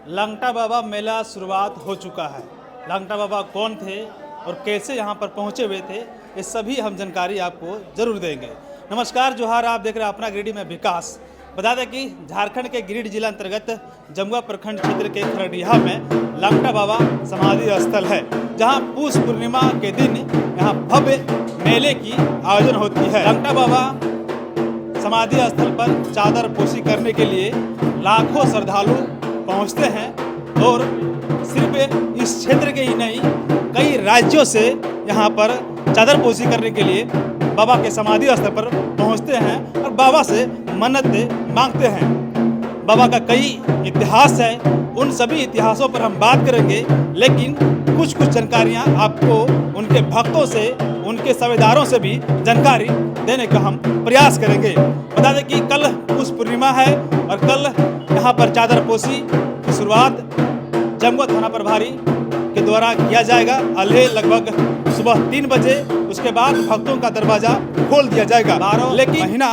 लंगटा बाबा मेला शुरुआत हो चुका है। लंगटा बाबा कौन थे और कैसे यहाँ पर पहुँचे हुए थे, ये सभी हम जानकारी आपको जरूर देंगे। नमस्कार, जोहार, आप देख रहे हैं अपना गिरिडीह में विकास। बता दें कि झारखंड के गिरिडीह जिला अंतर्गत जमुआ प्रखंड क्षेत्र के खरडिहा में लंगटा बाबा समाधि स्थल है, जहाँ पुष पूर्णिमा के दिन यहाँ भव्य मेले की आयोजन होती है। लंगटा बाबा समाधि स्थल पर चादर पोशी करने के लिए लाखों श्रद्धालु पहुंचते हैं और सिर्फ इस क्षेत्र के ही नहीं, कई राज्यों से यहाँ पर चादर पोशी करने के लिए बाबा के समाधि स्थल पर पहुंचते हैं और बाबा से मन्नतें मांगते हैं। बाबा का कई इतिहास है, उन सभी इतिहासों पर हम बात करेंगे, लेकिन कुछ जानकारियाँ आपको उनके भक्तों से, उनके सेवादारों से भी जानकारी देने का हम प्रयास करेंगे। बता दें कि कल पुष पूर्णिमा है और कल यहाँ पर चादर पोशी की शुरुआत जमुआ थाना प्रभारी के द्वारा किया जाएगा। अल्हे लगभग सुबह 3 बजे, उसके बाद भक्तों का दरवाजा खोल दिया जाएगा। 12 महीना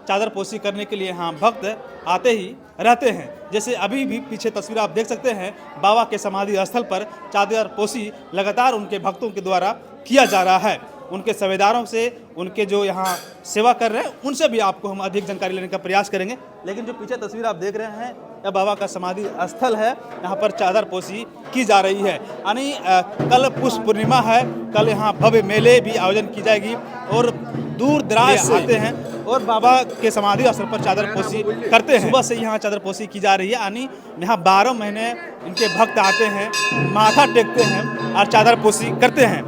चादर पोशी करने के लिए यहाँ भक्त आते ही रहते हैं। जैसे अभी भी पीछे तस्वीर आप देख सकते हैं, बाबा के समाधि स्थल पर चादर पोशी लगातार उनके भक्तों के द्वारा किया जा रहा है। उनके सेवादारों से, उनके जो यहाँ सेवा कर रहे हैं, उनसे भी आपको हम अधिक जानकारी लेने का प्रयास करेंगे। लेकिन जो पीछे तस्वीर आप देख रहे हैं, यह बाबा का समाधि स्थल है, यहाँ पर चादर पोशी की जा रही है। यानी कल पुष पूर्णिमा है, कल यहाँ भव्य मेले भी आयोजन की जाएगी और दूर दराज से आते हैं और बाबा के समाधि स्थल पर चादर पोशी करते हैं। सुबह से यहाँ चादर पोशी की जा रही है, यानी यहाँ 12 महीने इनके भक्त आते हैं, माथा टेकते हैं और चादर पोशी करते हैं।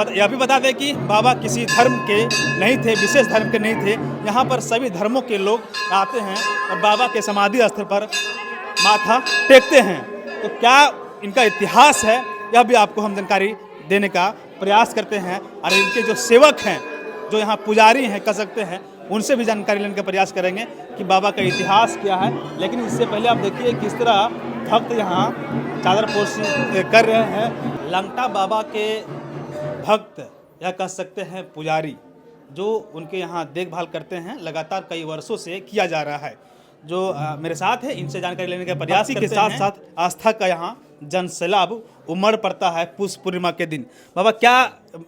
यह भी बता दें कि बाबा किसी धर्म के नहीं थे, विशेष धर्म के नहीं थे। यहाँ पर सभी धर्मों के लोग आते हैं और बाबा के समाधि स्थल पर माथा टेकते हैं। तो क्या इनका इतिहास है, यह भी आपको हम जानकारी देने का प्रयास करते हैं और इनके जो सेवक हैं, जो यहाँ पुजारी हैं कह सकते हैं, उनसे भी जानकारी लेने का प्रयास करेंगे कि बाबा का इतिहास क्या है। लेकिन इससे पहले आप देखिए किस तरह भक्त यहाँ चादर पोशी कर रहे हैं। लंगटा बाबा के भक्त या कह सकते हैं पुजारी, जो उनके यहाँ देखभाल करते हैं, लगातार कई वर्षों से किया जा रहा है। जो मेरे साथ है, इनसे जानकारी लेने का प्रयास के साथ साथ आस्था का यहाँ जन सैलाब उमड़ पड़ता है पुष पूर्णिमा के दिन। बाबा, क्या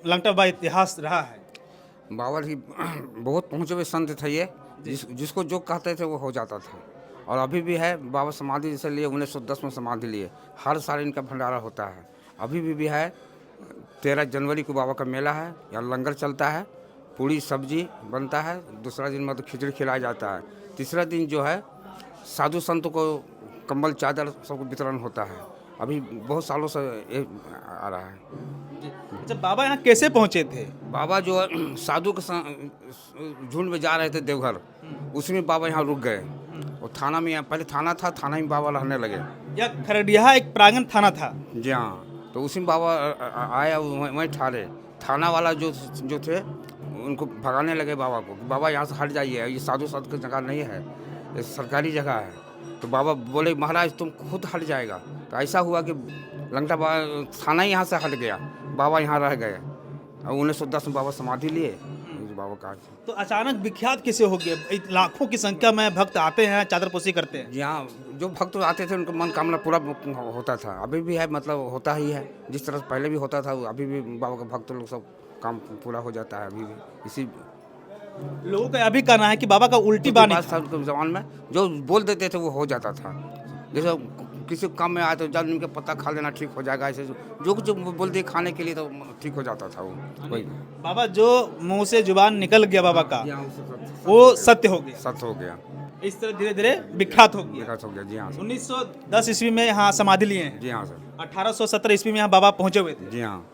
लंगटा बाबा इतिहास रहा है? बाबा जी बहुत पहुँचे हुए संत थे ये, जिसको जो कहते थे वो हो जाता था। और अभी भी है, बाबा समाधि जैसे लिए 1910 में समाधि लिए, हर साल इनका भंडारा होता है। अभी भी है। 13 जनवरी को बाबा का मेला है, यहाँ लंगर चलता है, पूरी सब्जी बनता है। दूसरा दिन मतलब खिचड़ी खिलाया जाता है। तीसरा दिन जो है साधु संतों को कंबल चादर सबको वितरण होता है। अभी बहुत सालों से ये आ रहा है। अच्छा, बाबा यहाँ कैसे पहुँचे थे? बाबा जो है साधु के झुंड में जा रहे थे देवघर, उसमें बाबा यहाँ रुक गए। और थाना में, पहले थाना था, थाना में बाबा रहने लगे। यह खरडिहा एक प्रांगण थाना था? जी हाँ। तो उसी में बाबा आया, वहीं ठहरे। थाना वाला जो थे उनको भगाने लगे बाबा को, बाबा यहाँ से हट जाइए, ये साधु संत की जगह नहीं है, ये सरकारी जगह है। तो बाबा बोले महाराज तुम खुद हट जाएगा। तो ऐसा हुआ कि लंगटा बाबा थाना यहाँ से हट गया, बाबा यहाँ रह गए। और 1910 में बाबा समाधि लिए बाबा का। तो अचानक विख्यात कैसे हो गया? लाखों की संख्या में भक्त आते हैं, चादर पोशी करते हैं। यहाँ जो भक्त आते थे उनका मनोकामना पूरा होता था। अभी भी है, मतलब होता ही है। जिस तरह पहले भी होता था, अभी भी बाबा का भक्त लोग सब काम पूरा हो जाता है। अभी भी इसी लोगों का अभी कहना है कि बाबा का उल्टी बानी जमान में जो बोल देते थे वो हो जाता था। जैसे किसी काम में आए तो जब उनके पत्ता खा लेना ठीक हो जाएगा, ऐसे जो कुछ बोल दिए खाने के लिए तो ठीक हो जाता था वो। बाबा जो मुंह से जुबान निकल गया बाबा का, वो सत्य हो गया। सत्य हो गया। इस तरह धीरे धीरे विख्यात हो गया। विख्यात हो गया। जी हाँ। 1910 ईस्वी में यहाँ समाधि लिए हैं। जी हाँ सर। 1817 ईस्वी में यहाँ बाबा पहुँचे हुए थे। जी हाँ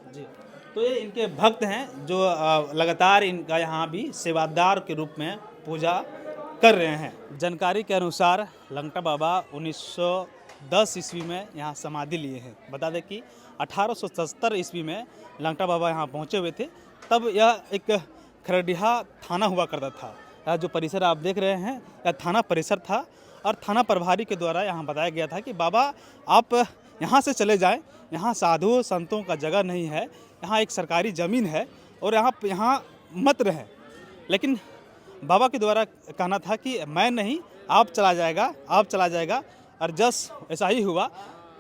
जी। तो ये इनके भक्त हैं जो लगातार इनका यहाँ भी सेवादार के रूप में पूजा कर रहे हैं। जानकारी के अनुसार लंगटा बाबा 1910 ईस्वी में यहाँ समाधि लिए हैं। बता दें कि 1870 ईस्वी में लंगटा बाबा यहाँ पहुँचे हुए थे। तब यह एक खरडिहा थाना हुआ करता था। यह जो परिसर आप देख रहे हैं, यह थाना परिसर था और थाना प्रभारी के द्वारा यहाँ बताया गया था कि बाबा आप यहाँ से चले जाएं, यहाँ साधु संतों का जगह नहीं है, यहाँ एक सरकारी ज़मीन है और यहाँ मत रहें। लेकिन बाबा के द्वारा कहना था कि मैं नहीं, आप चला जाएगा और जस्ट ऐसा ही हुआ।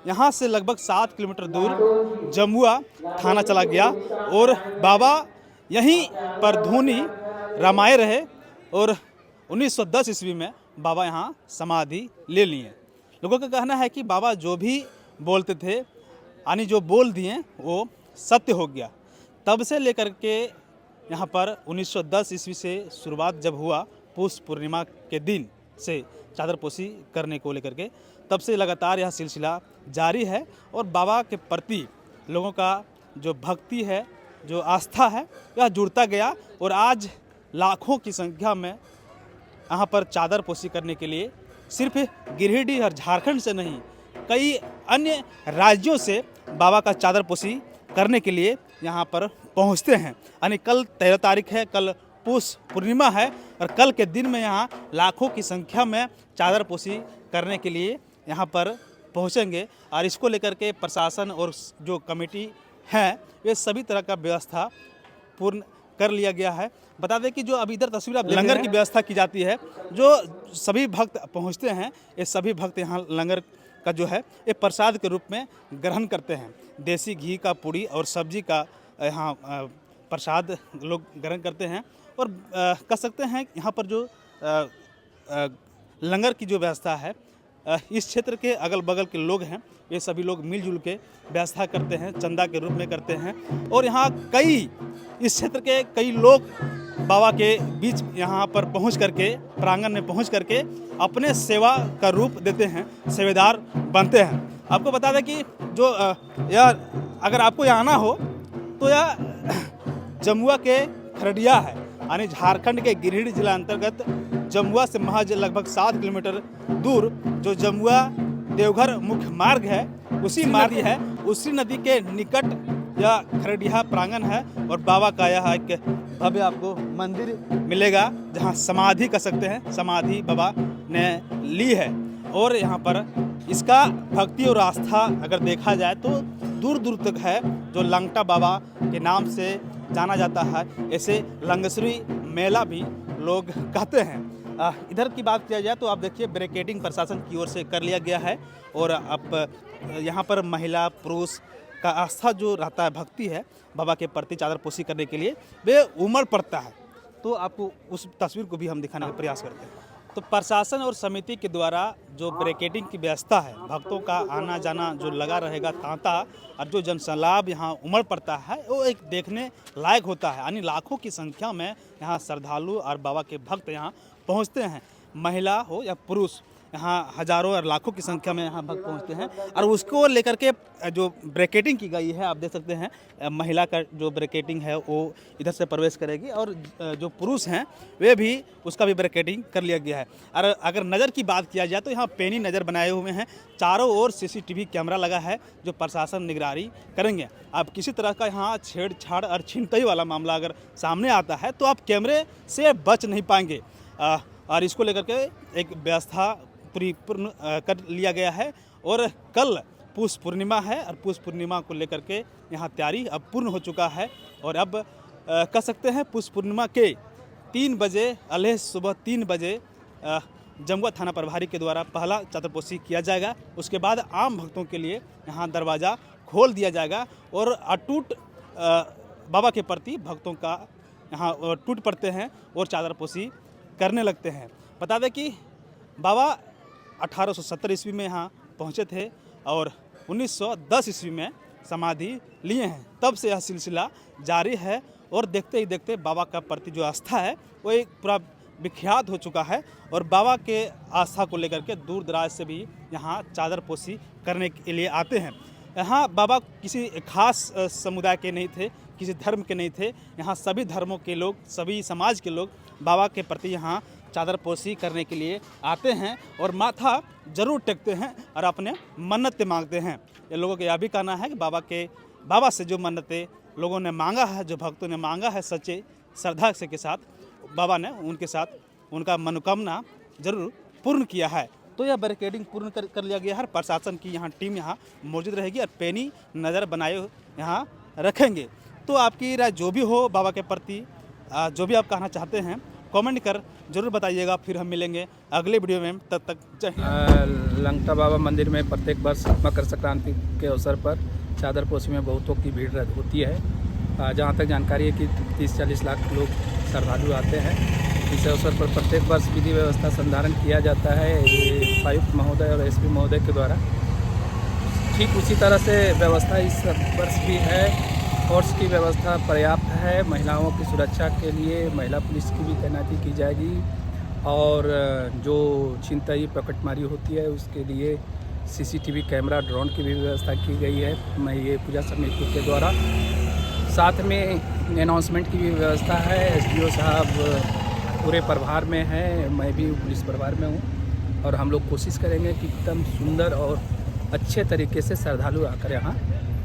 यहाँ से लगभग 7 किलोमीटर दूर जमुआ थाना चला गया और बाबा यहीं पर धूनी रमाए रहे और 1910 ईस्वी में बाबा यहाँ समाधि ले लिए। लोगों का कहना है कि बाबा जो भी बोलते थे यानी जो बोल दिए वो सत्य हो गया। तब से लेकर के यहाँ पर 1910 ईस्वी से शुरुआत जब हुआ पुष पूर्णिमा के दिन से चादरपोशी करने को लेकर के, तब से लगातार यह सिलसिला जारी है और बाबा के प्रति लोगों का जो भक्ति है, जो आस्था है, वह जुड़ता गया और आज लाखों की संख्या में यहाँ पर चादरपोशी करने के लिए सिर्फ गिरिडीह और झारखंड से नहीं, कई अन्य राज्यों से बाबा का चादरपोशी करने के लिए यहाँ पर पहुँचते हैं। यानी कल 13 तारीख है, कल पुष पूर्णिमा है और कल के दिन में यहाँ लाखों की संख्या में चादरपोशी करने के लिए यहाँ पर पहुँचेंगे और इसको लेकर के प्रशासन और जो कमेटी है वे सभी तरह का व्यवस्था पूर्ण कर लिया गया है। बता दें कि जो अभी इधर तस्वीर आप लंगर की व्यवस्था की जाती है, जो सभी भक्त पहुँचते हैं, ये सभी भक्त यहाँ लंगर का जो है ये प्रसाद के रूप में ग्रहण करते हैं। देसी घी का पूड़ी और सब्जी का यहाँ प्रसाद लोग ग्रहण करते हैं और कह सकते हैं यहाँ पर जो लंगर की जो व्यवस्था है, इस क्षेत्र के अगल बगल के लोग हैं, ये सभी लोग मिलजुल के व्यवस्था करते हैं, चंदा के रूप में करते हैं और यहाँ कई इस क्षेत्र के कई लोग बाबा के बीच यहाँ पर पहुँच करके, प्रांगण में पहुँच करके अपने सेवा का रूप देते हैं, सेवेदार बनते हैं। आपको बता दें कि जो यार अगर आपको यहाँ आना हो तो यह जमुआ के खरडिया है, यानी झारखंड के गिरिडीह जिला अंतर्गत जमुआ से महज लगभग 7 किलोमीटर दूर जो जमुआ देवघर मुख्य मार्ग है, उसी मार्ग है, उसी नदी के निकट यह खरडिया प्रांगण है और बाबा का यह एक भव्य आपको मंदिर मिलेगा जहां समाधि कर सकते हैं, समाधि बाबा ने ली है। और यहाँ पर इसका भक्ति और आस्था अगर देखा जाए तो दूर दूर तक है, जो लंगटा बाबा के नाम से जाना जाता है। ऐसे लंगेश्वरी मेला भी लोग कहते हैं। इधर की बात किया जाए तो आप देखिए बैरिकेडिंग प्रशासन की ओर से कर लिया गया है और अब यहाँ पर महिला पुरुष का आस्था जो रहता है, भक्ति है बाबा के प्रति चादरपोशी करने के लिए, वे उमड़ पड़ता है। तो आपको उस तस्वीर को भी हम दिखाने का प्रयास करते हैं। तो प्रशासन और समिति के द्वारा जो बैरिकेडिंग की व्यवस्था है, भक्तों का आना जाना जो लगा रहेगा तांता और जो जनसैलाब यहाँ उमड़ पड़ता है, वो एक देखने लायक होता है। यानी लाखों की संख्या में यहाँ श्रद्धालु और बाबा के भक्त यहाँ पहुँचते हैं, महिला हो या पुरुष, यहाँ हजारों और लाखों की संख्या में यहाँ भक्त पहुँचते हैं। और उसको लेकर के जो ब्रैकेटिंग की गई है, आप देख सकते हैं महिला का जो ब्रैकेटिंग है वो इधर से प्रवेश करेगी और जो पुरुष हैं वे भी उसका भी ब्रैकेटिंग कर लिया गया है। और अगर नज़र की बात किया जाए तो यहाँ पेनी नज़र बनाए हुए हैं, चारों ओर CCTV कैमरा लगा है जो प्रशासन निगरानी करेंगे। आप किसी तरह का यहाँ छेड़छाड़ और छिनतई वाला मामला अगर सामने आता है तो आप कैमरे से बच नहीं पाएंगे। और इसको लेकर के एक व्यवस्था पूर्ण कर लिया गया है और कल पुष पूर्णिमा है और पुष पूर्णिमा को लेकर के यहाँ तैयारी अब पूर्ण हो चुका है। और अब कह सकते हैं पुष पूर्णिमा के 3 बजे अलह सुबह 3 बजे जमुआ थाना प्रभारी के द्वारा पहला चादरपोशी किया जाएगा। उसके बाद आम भक्तों के लिए यहाँ दरवाज़ा खोल दिया जाएगा और अटूट बाबा के प्रति भक्तों का यहाँ टूट पड़ते हैं और चादरपोशी करने लगते हैं। बता दें कि बाबा 1870 ईस्वी में यहाँ पहुँचे थे और 1910 ईस्वी में समाधि लिए हैं। तब से यह सिलसिला जारी है और देखते ही देखते बाबा का प्रति जो आस्था है वो एक पूरा विख्यात हो चुका है और बाबा के आस्था को लेकर के दूर दराज से भी यहाँ चादरपोशी करने के लिए आते हैं। यहाँ बाबा किसी खास समुदाय के नहीं थे, किसी धर्म के नहीं थे, यहाँ सभी धर्मों के लोग, सभी समाज के लोग बाबा के प्रति यहाँ चादरपोशी करने के लिए आते हैं और माथा जरूर टेकते हैं और अपने मन्नतें मांगते हैं। ये लोगों का यह भी कहना है कि बाबा से जो मन्नतें लोगों ने मांगा है, जो भक्तों ने मांगा है सच्चे श्रद्धा से के साथ, बाबा ने उनके साथ उनका मनोकामना जरूर पूर्ण किया है। तो यह बैरिकेडिंग पूर्ण कर लिया गया है। प्रशासन की यहाँ टीम यहाँ मौजूद रहेगी और पैनी नज़र बनाए यहाँ रखेंगे। तो आपकी राय जो भी हो बाबा के प्रति, जो भी आप कहना चाहते हैं कमेंट कर जरूर बताइएगा। फिर हम मिलेंगे अगले वीडियो में, तब तक जय हिंद। लंगटा बाबा मंदिर में प्रत्येक वर्ष मकर संक्रांति के अवसर पर चादर पोशी में बहुतों की भीड़ होती है। जहाँ तक जानकारी है कि 30-40 लाख लोग श्रद्धालु आते हैं। इस अवसर पर प्रत्येक वर्ष विधि व्यवस्था संधारण किया जाता है उपायुक्त महोदय और एसपी महोदय के द्वारा। ठीक उसी तरह से व्यवस्था इस वर्ष भी है। फोर्स की व्यवस्था पर्याप्त है। महिलाओं की सुरक्षा के लिए महिला पुलिस की भी तैनाती की जाएगी और जो छिनतई पकड़मारी होती है उसके लिए सीसीटीवी कैमरा, ड्रोन की भी व्यवस्था की गई है मैं ये पूजा समिति के द्वारा। साथ में अनाउंसमेंट की भी व्यवस्था है। एसडीओ साहब पूरे प्रभार में हैं, मैं भी पुलिस प्रभार में हूँ और हम लोग कोशिश करेंगे कि एकदम सुंदर और अच्छे तरीके से श्रद्धालु आकर यहाँ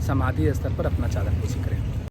समाधि स्थल पर अपना चादर पोशी करें।